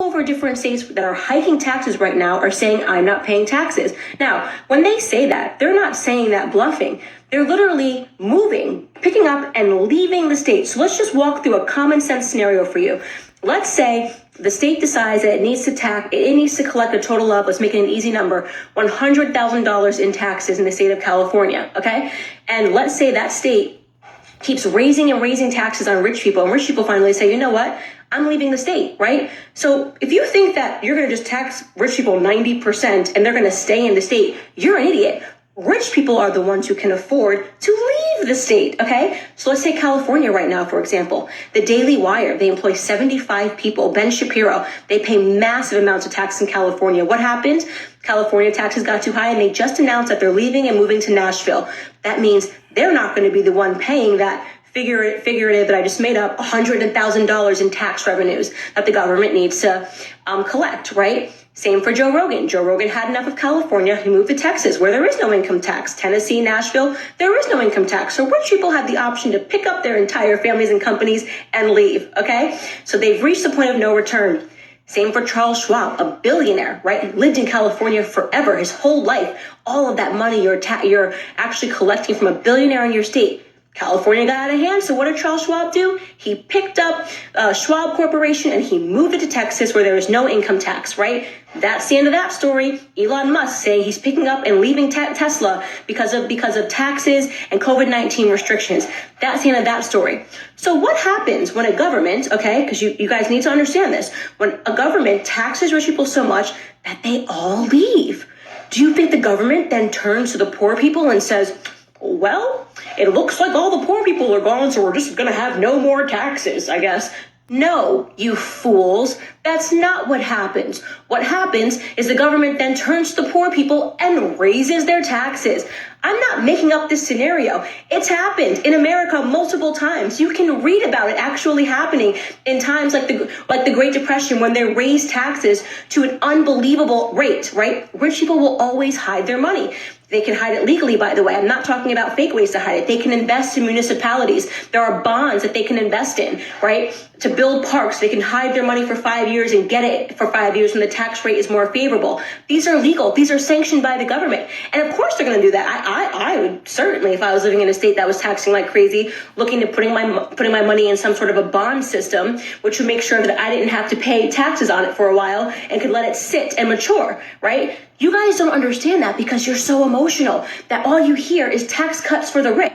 over different states that are hiking taxes right now are saying, I'm not paying taxes. Now, when they say that, they're not saying that bluffing. They're literally moving, picking up and leaving the state. So let's just walk through a common sense scenario for you. Let's say the state decides that it needs to collect a total of, let's make it an easy number, $100,000 in taxes in the state of California, okay? And let's say that state keeps raising and raising taxes on rich people, and rich people finally say, you know what? I'm leaving the state, right? So if you think that you're going to just tax rich people 90% and they're going to stay in the state, you're an idiot. Rich people are the ones who can afford to leave the state, okay? So let's take California right now, for example. The Daily Wire, they employ 75 people. Ben Shapiro, they pay massive amounts of tax in California. What happened? California taxes got too high and they just announced that they're leaving and moving to Nashville. That means they're not going to be the one paying that figurative that I just made up, $100,000 in tax revenues that the government needs to collect, right? Same for Joe Rogan. Joe Rogan had enough of California. He moved to Texas, where there is no income tax. Tennessee, Nashville, there is no income tax. So rich people have the option to pick up their entire families and companies and leave, okay? So they've reached the point of no return. Same for Charles Schwab, a billionaire, right? Lived in California forever, his whole life. All of that money you're actually collecting from a billionaire in your state. California got out of hand, so what did Charles Schwab do? He picked up Schwab Corporation and he moved it to Texas where there is no income tax, right? That's the end of that story. Elon Musk saying he's picking up and leaving Tesla because of taxes and COVID-19 restrictions. That's the end of that story. So what happens when a government, okay, because you guys need to understand this, when a government taxes rich people so much that they all leave? Do you think the government then turns to the poor people and says, well, it looks like all the poor people are gone, so we're just going to have no more taxes, I guess? No, you fools. That's not what happens. What happens is the government then turns to the poor people and raises their taxes. I'm not making up this scenario. It's happened in America multiple times. You can read about it actually happening in times like the Great Depression when they raised taxes to an unbelievable rate, right? Rich people will always hide their money. They can hide it legally, by the way. I'm not talking about fake ways to hide it. They can invest in municipalities. There are bonds that they can invest in, right? To build parks, they can hide their money for 5 years and get it for 5 years when the tax rate is more favorable. These are legal. These are sanctioned by the government. And of course they're going to do that. I would certainly, if I was living in a state that was taxing like crazy, looking to putting my money in some sort of a bond system, which would make sure that I didn't have to pay taxes on it for a while and could let it sit and mature, right? You guys don't understand that because you're so emotional that all you hear is tax cuts for the rich.